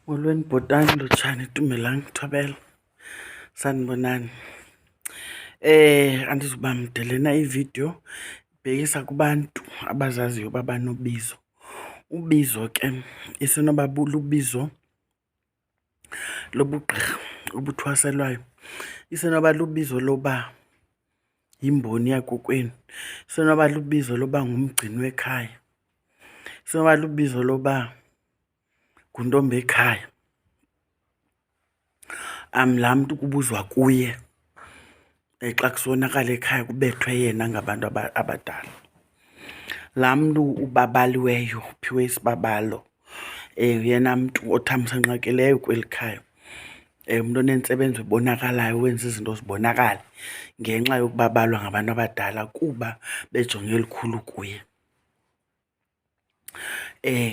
Molweni bhotani, lutshani, Tumelani, Thobela, sanibonani. Andizuba mde lena ividiyo ibhekisa kubantu abazaziyo uba banobizo. Ubizo ke isenoba lubizo lobugqirha obuthwaselwayo, isenoba lubizo loba yimboni yakokwenu, isenoba lubizo loba ngumgcini wekhaya, isenoba lubizo loba nguntombi ekhaya. Laa mntu kubuzwa kuye xa kusonakala ekhaya kubethwe yena ngabantu abadala. Laa mntu ubabaliweyo, uphiwe isibabalo, yena mntu othamsanqakileyo kweli khaya, umntu onentsebenzo ebonakalayo, owenza izinto zibonakale ngenxa yokubabalwa ngabantu abadala kuba bejonge elikhulu kuye.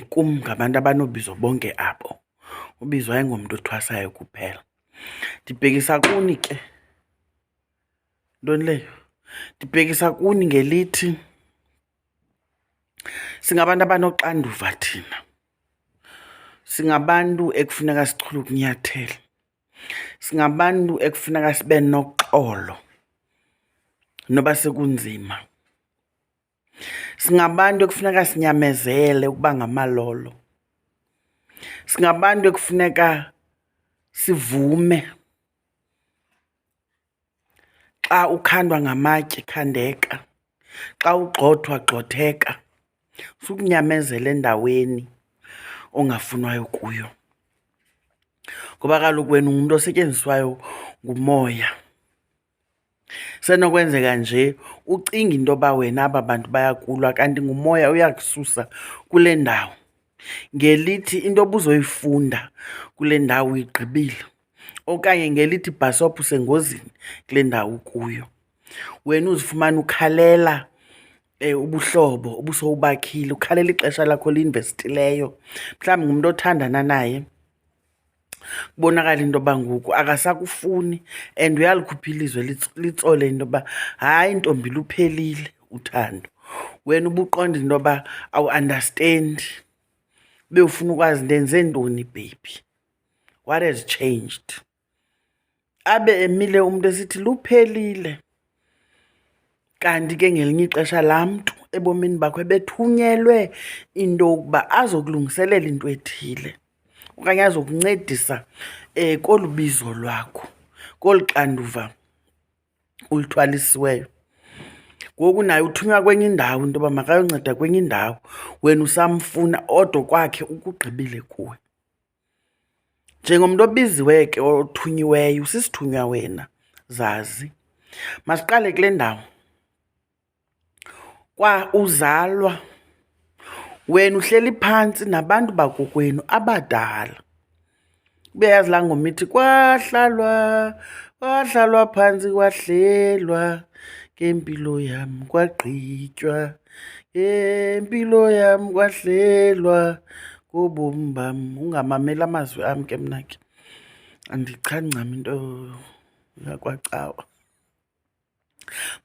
Kum ngabantu abanobizo bonke abo, ubizo ayingomntu othwasayo kuphela. Ndibhekisa kuni ke, ntoni leyo? Ndibhekisa kuni ngelithi singabantu abanoxanduva thina, singabantu ekufuneka sichule ukunyathela, singabantu ekufuneka sibe noxolo noba sekunzima, singabantu ekufuneka sinyamezele ukuba ngamalolo, singabantu ekufuneka sivume xa ukhandwa ngamatye, khandeka, xa ugxothwa, gxotheka. Sukunyamezela endaweni ongafunwayo kuyo, ngoba kaloku wena ungumntu osetyenziswayo ngumoya. Senokwenzeka nje ucinga into yoba wena aba bantu bayakulwa, kanti ngumoya uyakususa kule ndawo. Ngelithi into obuzoyifunda kule ndawo uyigqibile, okanye ngelithi bhasopha usengozini kule ndawo ukuyo. Wena uzifumana ukhalela ubuhlobo ubusowubakhile, ukhalela ixesha lakho olinvestileyo. Mhlawumbi ngumntu othandana naye, kubonakala into yoba ngoku akasakufuni and uyalukhupha ilizwe litsole into yoba hayi ntombi, luphelile uthando. Wena ubuqonda into yoba awu-andastendi, ubewufuna ukwazi ndenze ntoni baby, what has changed? Abe emile umntu esithi luphelile, kanti ke ngelinye ixesha laa mntu ebomini bakho ebethunyelwe into yokuba azokulungiselela into ethile okanye azokuncedisa kolu bizo lwakho, kolu xanduva uluthwalisiweyo. Ngoku naye uthunywa kwenye indawo into yoba makayonceda kwenye indawo, wena usamfuna odwa kwakhe ukugqibile kuwe. Njengomntu obiziweyo ke othunyiweyo, usisithunywa wena, zazi. Masiqale kule ndawo. Kwa uzalwa, wena uhleli phantsi nabantu bakokwenu abadala. Ubeyazi laa ngoma ithi kwahlalwa phantsi kwahlelwa, ngempilo yam kwagqitywa, ngempilo yam kwahlelwa, ngobomi bam. Ungamameli amazwi am ke mna ke, andichani ncam into yakwacawa.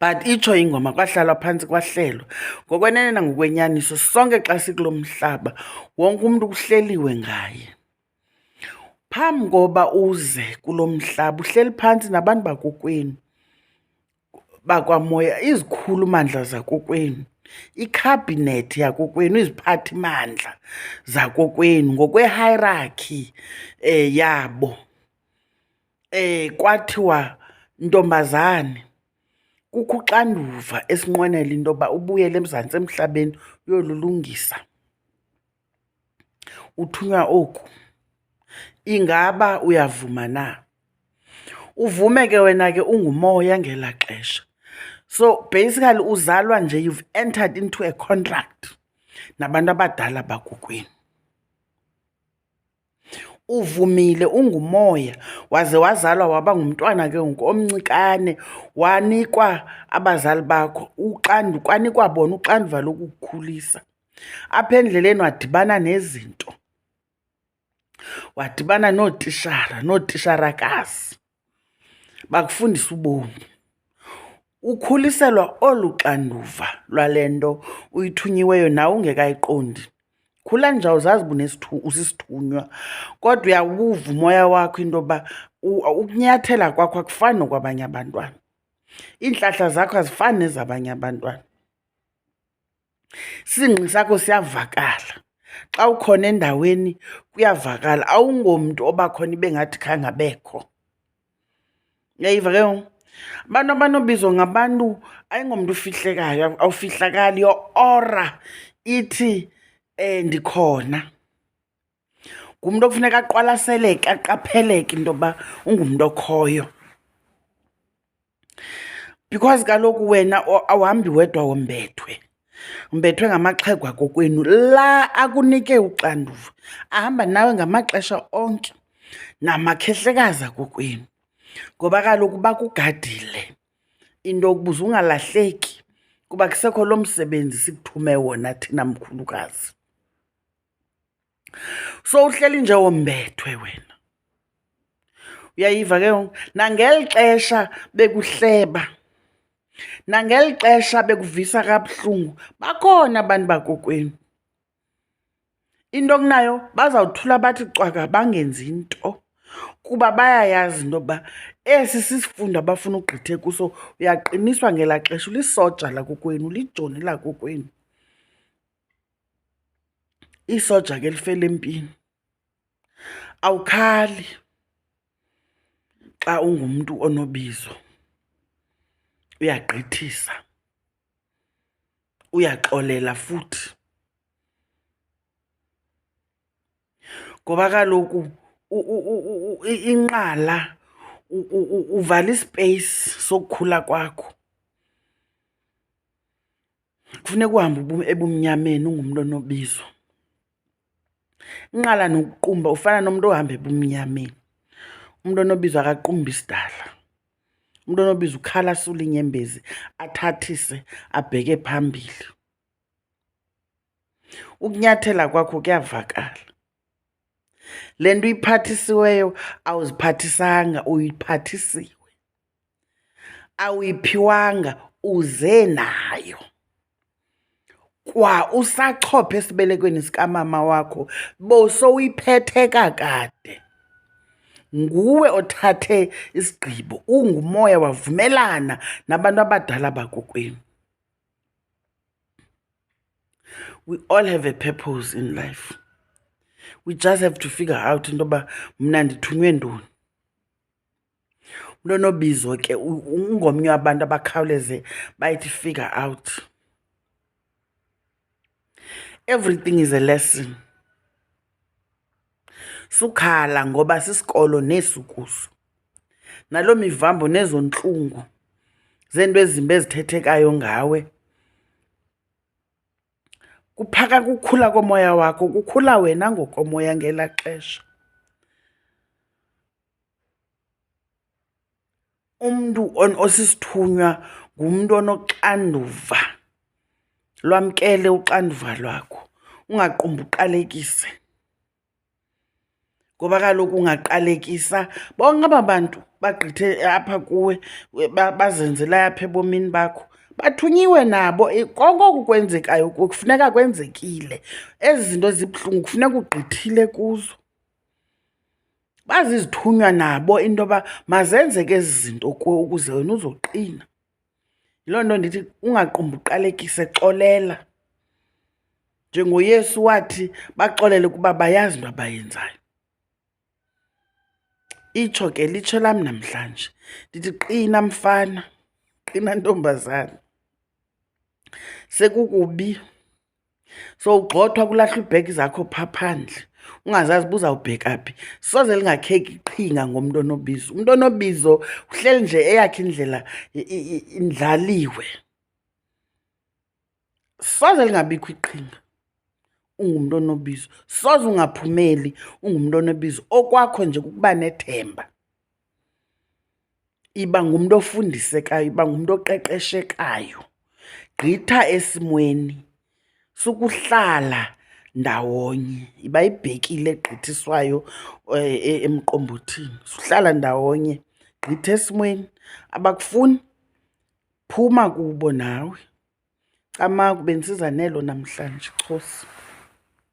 But itsho ingoma kwahlalwa phantsi kwahlelwa. Ngokwenene nangokwenyaniso, sonke xa sikulo mhlaba wonke umntu kuhleliwe ngaye. Phambi koba uze kulo mhlaba uhleli phantsi nabantu bakokwenu, bakwamoya, izikhulu-mandla zakokwenu, ikhabhinethi yakokwenu, iziphathimandla zakokwenu ngokwe-hierarchy yabo. Kwathiwa, ntombazane, kukho uxanduva esinqwenela into yoba ubuyele eMzantsi emhlabeni uyolulungisa. Uthunywa oku. Ingaba uyavuma na? Uvume ke wena ke ungumoya ngelaa xesha. So basically uzalwa nje, you've entered into a contract nabantu abadala bakokwenu. Uvumile, ungumoya, waze wazalwa waba ngumntwana ke ngoku omncikane, wanikwa abazali bakho kwanikwa bona uxanduva lokukukhulisa. Apha endleleni wadibana nezinto, wadibana nootishara, nootisharakazi, bakufundisa ubomi. Ukhuliselwa olu xanduva lwale nto uyithunyiweyo nawe ungekayiqondi khula nje awuzazi usisithunywa, kodwa uyawuva umoya wakho into yoba ukunyathela kwakho akufani nokwabanye abantwana. Iintlahla zakho azifani nezabanye abantwana. Isingqi sakho siyavakala. Xa ukhona endaweni kuyavakala, awungomntu oba khona ibe ngathi khange abekho. Uyayiva ke ngoku? Abantu abanobizwa ngabantu ayingomntu ufihlekayo, awufihlakali. Your aura ithi ndikhona. Ngumntu okufuneka aqwalaseleke, aqapheleke into yoba ungumntu okhoyo. Because kaloku wena awuhambi wedwa wombethwe. Umbethwe ngamaxhego akokwenu la akunike uxanduva. Ahamba nawe ngamaxesha onke namakhehlekazi akokwenu. Ngoba kaloku bakugadile into yokuba ungalahleki kuba kusekho lo msebenzi sikuthume wona thina mkhulukazi. So uhleli nje wombethwe wena. Uyayiva ke ngoku? Nangeli xesha bekuhleba, nangeli xesha bekuvisa kabuhlungu, bakhona abantu bakokwenu. Into kunayo bazawuthula bathi cwaka bangenzi nto kuba bayayazi into yoba esi sisifundo abafuna ugqithe kuso uyaqiniswa ngelaa xesha, ulisoja lakokwenu, ulijoni lakokwenu. Isoja ke lifela empini. Awukhali xa ungumntu onobizo. Uyagqithisa, uyaxolela futhi. Ngoba kaloku inqala uvala ispace sokukhula kwakho. Kufuneka uhambe ebumnyameni ungumntu onobizo. Inqala nokuqumba ufana nomntu ohamba ebumnyameni. Umntu onobizo akaqumbi isidala. Umntu onobizo ukhala asule inyembezi, athathise, abheke phambili. Ukunyathela kwakho kuyavakala. Le nto uyiphathisiweyo awuziphathisanga, uyiphathisiwe. Awuyiphiwanga, uze nayo. Kwa usachopha esibelekweni sikamama wakho bowusowuyiphethe kakade. Nguwe othathe isigqibo, ungumoya wavumelana nabantu abadala bakokwenu. We all have a purpose in life. We just have to figure out into yoba mna ndithunywe ntoni. Umntu onobizo ke ungomnye wabantu abakhawuleze bayithi figure out. Everything is a lesson. Sukhala ngoba sisikolo nesukuso. Nalo mivambo nezo ntlungu zento ezimbi ezithethekayo ngawe. Kuphaka kukhula komoya wakho, kukhula wena ngokomoya ngelaa xesha. Umntu osisithunywa ngumntu onoxanduva. Lwamkele uxanduva lwakho, ungaqumbi uqalekise. Ngoba kaloku ungaqalekisa bonke aba bantu bagqithe apha kuwe bazenzela apha ebomini bakho. Bathunyiwe nabo, konke oku kwenzekayo kufuneka kwenzekile. Ezi zinto zibuhlungu kufuneka ugqithile kuzo. Bazizithunywa nabo into yoba mazenzeke ezi zinto kuwe ukuze wena uzoqina. Yiloo nto ndithi ungaqumbi uqalekise, xolela. NjengoYesu wathi baxolele kuba bayazi into abayenzayo. Itsho ke litsho lam namhlanje. Ndithi qina mfana, qina ntombazana. Sekukubi. Sowugxothwa kulahlwa iibhegi zakho phaa phandle. Ungazazi uba uzawubheka phi. Soze lingakheki iqhinga ngomntu onobizo. Umntu onobizo uhleli nje eyakhe indlela indlaliwe. Soze lingabikho iqhinga ungumntu onobizo. Soze ungaphumeli ungumntu onobizo. Okwakho nje kukuba nethemba. Iba ngumntu ofundisekayo, iba ngumntu oqeqeshekayo. Gqitha esimweni sukuhlala ndawonye. Iba yibhekile egqithiswayo emqombothini. Suhlala ndawonye, gqitha esimweni. Abakufuni, phuma kubo nawe. Camagu bendisiza nelo namhlanje. Chosi.